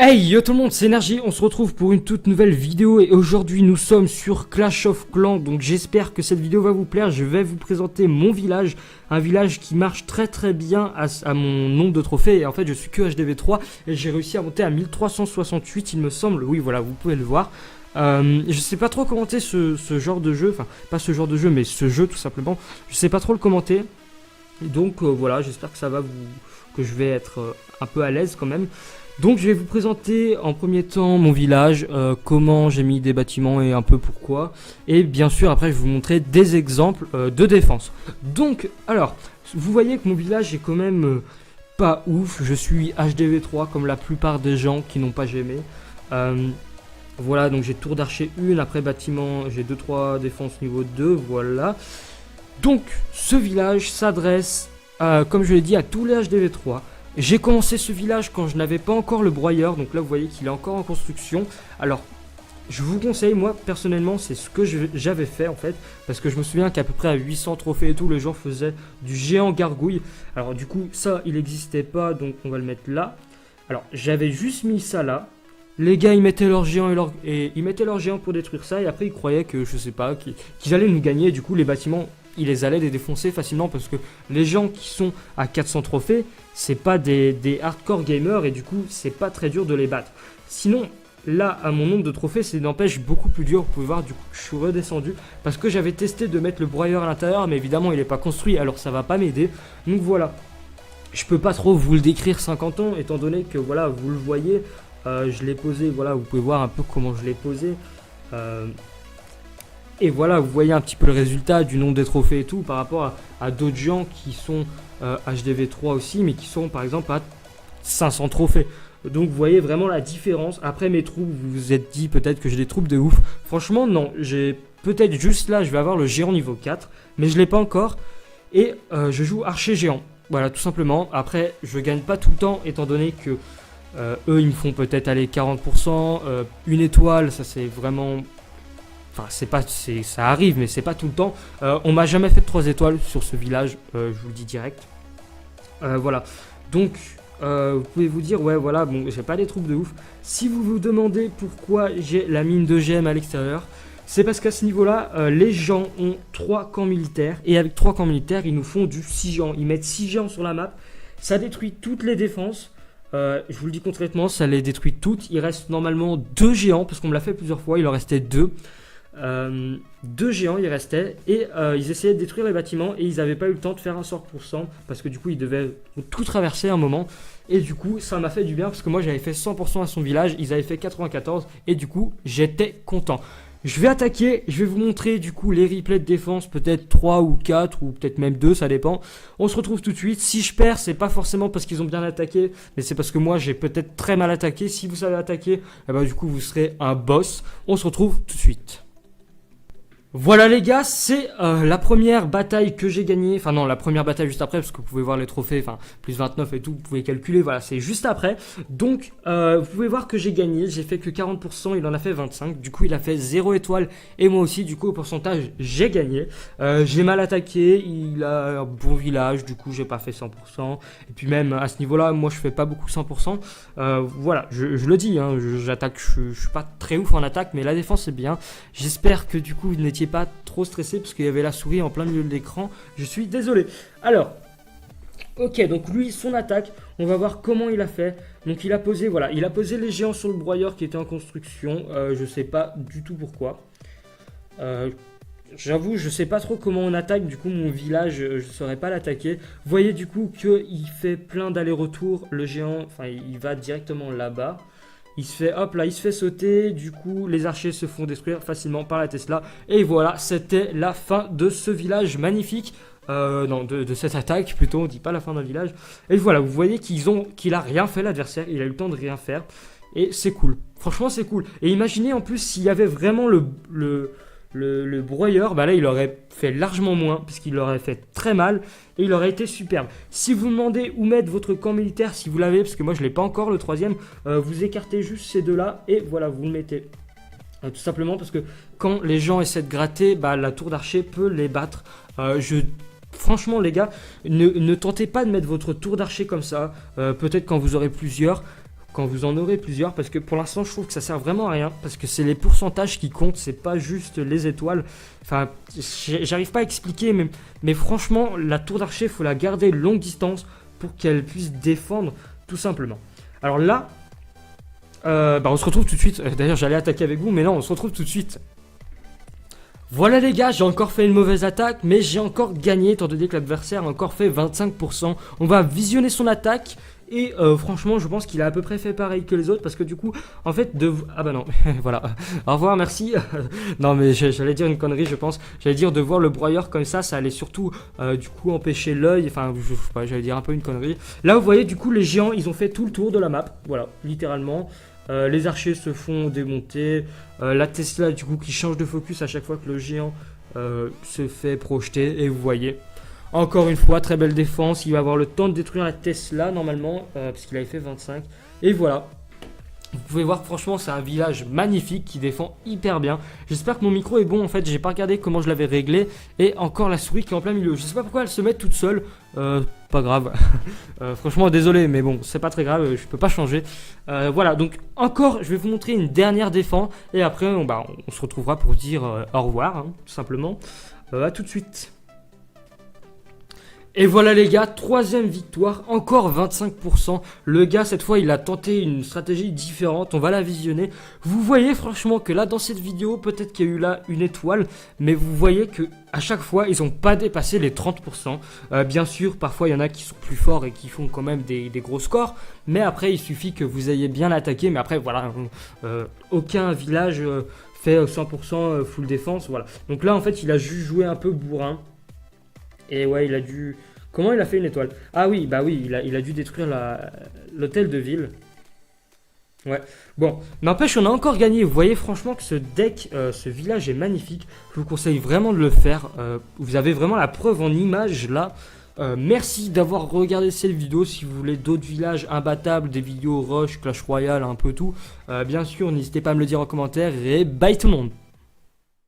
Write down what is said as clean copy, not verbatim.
Hey yo tout le monde, c'est Energy, on se retrouve pour une toute nouvelle vidéo et aujourd'hui nous sommes sur Clash of Clans, donc j'espère que cette vidéo va vous plaire. Je vais vous présenter mon village, un village qui marche très bien à mon nombre de trophées et en fait je suis que HDV3 et j'ai réussi à monter à 1368 il me semble, oui voilà vous pouvez le voir. Je sais pas trop commenter ce genre de jeu, enfin pas ce genre de jeu mais ce jeu tout simplement, je sais pas trop le commenter, donc voilà j'espère que ça va que je vais être un peu à l'aise quand même. Donc je vais vous présenter en premier temps mon village, comment j'ai mis des bâtiments et un peu pourquoi. Et bien sûr après je vais vous montrer des exemples de défense. Donc alors, vous voyez que mon village est quand même pas ouf. Je suis HDV3 comme la plupart des gens qui n'ont pas GMé. Voilà, donc j'ai tour d'archer 1, après bâtiment j'ai 2-3 défense niveau 2, voilà. Donc ce village s'adresse, comme je l'ai dit, à tous les HDV3. J'ai commencé ce village quand je n'avais pas encore le broyeur, donc là vous voyez qu'il est encore en construction. Alors, je vous conseille, moi personnellement, c'est ce que j'avais fait en fait, parce que je me souviens qu'à peu près à 800 trophées et tout, les gens faisaient du géant gargouille. Alors du coup, ça, il n'existait pas, donc on va le mettre là. Alors, j'avais juste mis ça là. Les gars, ils mettaient leur géant ils mettaient leur géant pour détruire ça, et après ils croyaient que, je sais pas, qu'ils allaient nous gagner, et du coup les bâtiments, ils les allaient les défoncer facilement, parce que les gens qui sont à 400 trophées, c'est pas des hardcore gamers, et du coup c'est pas très dur de les battre. Sinon, là, à mon nombre de trophées, c'est n'empêche beaucoup plus dur, vous pouvez voir, du coup je suis redescendu, parce que j'avais testé de mettre le broyeur à l'intérieur, mais évidemment il n'est pas construit, alors ça va pas m'aider, donc voilà. Je peux pas trop vous le décrire 50 ans, étant donné que voilà, vous le voyez, je l'ai posé, voilà, vous pouvez voir un peu comment je l'ai posé. Et voilà, vous voyez un petit peu le résultat du nombre des trophées et tout par rapport à d'autres gens qui sont HDV3 aussi, mais qui sont par exemple à 500 trophées. Donc vous voyez vraiment la différence. Après mes troupes, vous vous êtes dit peut-être que j'ai des troupes de ouf. Franchement non, j'ai peut-être juste là, je vais avoir le géant niveau 4, mais je ne l'ai pas encore. Et je joue archer géant. Voilà, tout simplement. Après, je gagne pas tout le temps, étant donné que eux, ils me font peut-être aller 40%. Une étoile, ça c'est vraiment... Enfin, ça arrive, mais c'est pas tout le temps. On m'a jamais fait de 3 étoiles sur ce village, je vous le dis direct. Voilà. Donc, vous pouvez vous dire, ouais, voilà, bon, j'ai pas des troupes de ouf. Si vous vous demandez pourquoi j'ai la mine de gemmes à l'extérieur, c'est parce qu'à ce niveau-là, les gens ont 3 camps militaires. Et avec 3 camps militaires, ils nous font du 6 géants. Ils mettent 6 géants sur la map. Ça détruit toutes les défenses. Je vous le dis concrètement, ça les détruit toutes. Il reste normalement 2 géants, parce qu'on me l'a fait plusieurs fois. Il en restait 2. 2 géants il restait et ils essayaient de détruire les bâtiments et ils n'avaient pas eu le temps de faire un sort pour 100 parce que du coup ils devaient tout traverser un moment et du coup ça m'a fait du bien parce que moi j'avais fait 100% à son village, ils avaient fait 94 et du coup j'étais content. Je vais attaquer, je vais vous montrer du coup les replays de défense, peut-être 3 ou 4 ou peut-être même 2, ça dépend. On se retrouve tout de suite. Si je perds, c'est pas forcément parce qu'ils ont bien attaqué, mais c'est parce que moi j'ai peut-être très mal attaqué. Si vous savez attaquer, eh ben, du coup vous serez un boss. On se retrouve tout de suite. Voilà les gars, c'est la première bataille que j'ai gagnée, enfin non la première bataille juste après parce que vous pouvez voir les trophées, enfin plus 29 et tout, vous pouvez calculer, voilà c'est juste après. Donc vous pouvez voir que j'ai gagné, j'ai fait que 40%, il en a fait 25, du coup il a fait 0 étoile et moi aussi du coup au pourcentage j'ai gagné. J'ai mal attaqué, il a un bon village, du coup j'ai pas fait 100%, et puis même à ce niveau là, moi je fais pas beaucoup 100%, voilà je le dis, hein, j'attaque, je suis pas très ouf en attaque mais la défense c'est bien, j'espère que du coup vous n'étiez pas trop stressé parce qu'il y avait la souris en plein milieu de l'écran, je suis désolé. Alors ok, donc lui son attaque, on va voir comment il a fait. Donc il a posé, voilà, il a posé les géants sur le broyeur qui était en construction, je sais pas du tout pourquoi, j'avoue je sais pas trop comment on attaque, du coup mon village je saurais pas l'attaquer. Vous voyez du coup qu'il fait plein d'allers-retours, le géant, enfin il va directement là-bas. Il se fait, hop là, il se fait sauter, du coup les archers se font détruire facilement par la Tesla. Et voilà, c'était la fin de ce village magnifique. Non, de cette attaque plutôt, on dit pas la fin d'un village. Et voilà, vous voyez qu'il a rien fait l'adversaire, il a eu le temps de rien faire. Et c'est cool, franchement c'est cool. Et imaginez en plus s'il y avait vraiment le broyeur, bah là il aurait fait largement moins puisqu'il aurait fait très mal et il aurait été superbe. Si vous demandez où mettre votre camp militaire, si vous l'avez, parce que moi je l'ai pas encore le troisième, vous écartez juste ces deux là et voilà vous le mettez. Tout simplement parce que quand les gens essaient de gratter, bah, la tour d'archer peut les battre. Franchement les gars, ne tentez pas de mettre votre tour d'archer comme ça, peut-être quand vous aurez plusieurs. quand vous en aurez plusieurs, parce que pour l'instant je trouve que ça sert vraiment à rien, parce que c'est les pourcentages qui comptent, c'est pas juste les étoiles. Enfin, j'arrive pas à expliquer, mais franchement, la tour d'archer, il faut la garder longue distance pour qu'elle puisse défendre, tout simplement. Alors là, on se retrouve tout de suite. D'ailleurs, j'allais attaquer avec vous, mais non, on se retrouve tout de suite. Voilà les gars, j'ai encore fait une mauvaise attaque, mais j'ai encore gagné, étant donné que l'adversaire a encore fait 25%. On va visionner son attaque. Et franchement, je pense qu'il a à peu près fait pareil que les autres, parce que du coup, en fait, ah bah non, voilà, au revoir, merci. Non mais j'allais dire une connerie, je pense. J'allais dire de voir le broyeur comme ça allait surtout du coup empêcher l'œil. Enfin, je sais pas, j'allais dire un peu une connerie. Là, vous voyez, du coup, les géants, ils ont fait tout le tour de la map, voilà, littéralement. Les archers se font démonter. La Tesla, du coup, qui change de focus à chaque fois que le géant se fait projeter. Et vous voyez, encore une fois, très belle défense. Il va avoir le temps de détruire la Tesla normalement, parce qu'il avait fait 25. Et voilà. Vous pouvez voir, franchement, c'est un village magnifique qui défend hyper bien. J'espère que mon micro est bon. En fait, j'ai pas regardé comment je l'avais réglé. Et encore la souris qui est en plein milieu. Je sais pas pourquoi elle se met toute seule. Pas grave. Franchement, désolé, mais bon, c'est pas très grave. Je peux pas changer. Voilà, donc encore, je vais vous montrer une dernière défense. Et après, on se retrouvera pour dire au revoir, hein, tout simplement. À tout de suite. Et voilà les gars, troisième victoire, encore 25%. Le gars, cette fois, il a tenté une stratégie différente. On va la visionner. Vous voyez franchement que là, dans cette vidéo, peut-être qu'il y a eu là une étoile. Mais vous voyez que à chaque fois, ils n'ont pas dépassé les 30%. Bien sûr, parfois, il y en a qui sont plus forts et qui font quand même des gros scores. Mais après, il suffit que vous ayez bien attaqué. Mais après, voilà, aucun village fait 100% full défense. Voilà. Donc là, en fait, il a juste joué un peu bourrin. Et ouais, il a dû... Comment il a fait une étoile? Ah oui, bah oui, il a dû détruire l'hôtel de ville. Ouais, bon, n'empêche, on a encore gagné. Vous voyez franchement que ce deck, ce village est magnifique. Je vous conseille vraiment de le faire. Vous avez vraiment la preuve en image là. Merci d'avoir regardé cette vidéo. Si vous voulez d'autres villages imbattables, des vidéos Rush, Clash Royale, un peu tout, bien sûr, n'hésitez pas à me le dire en commentaire. Et bye tout le monde!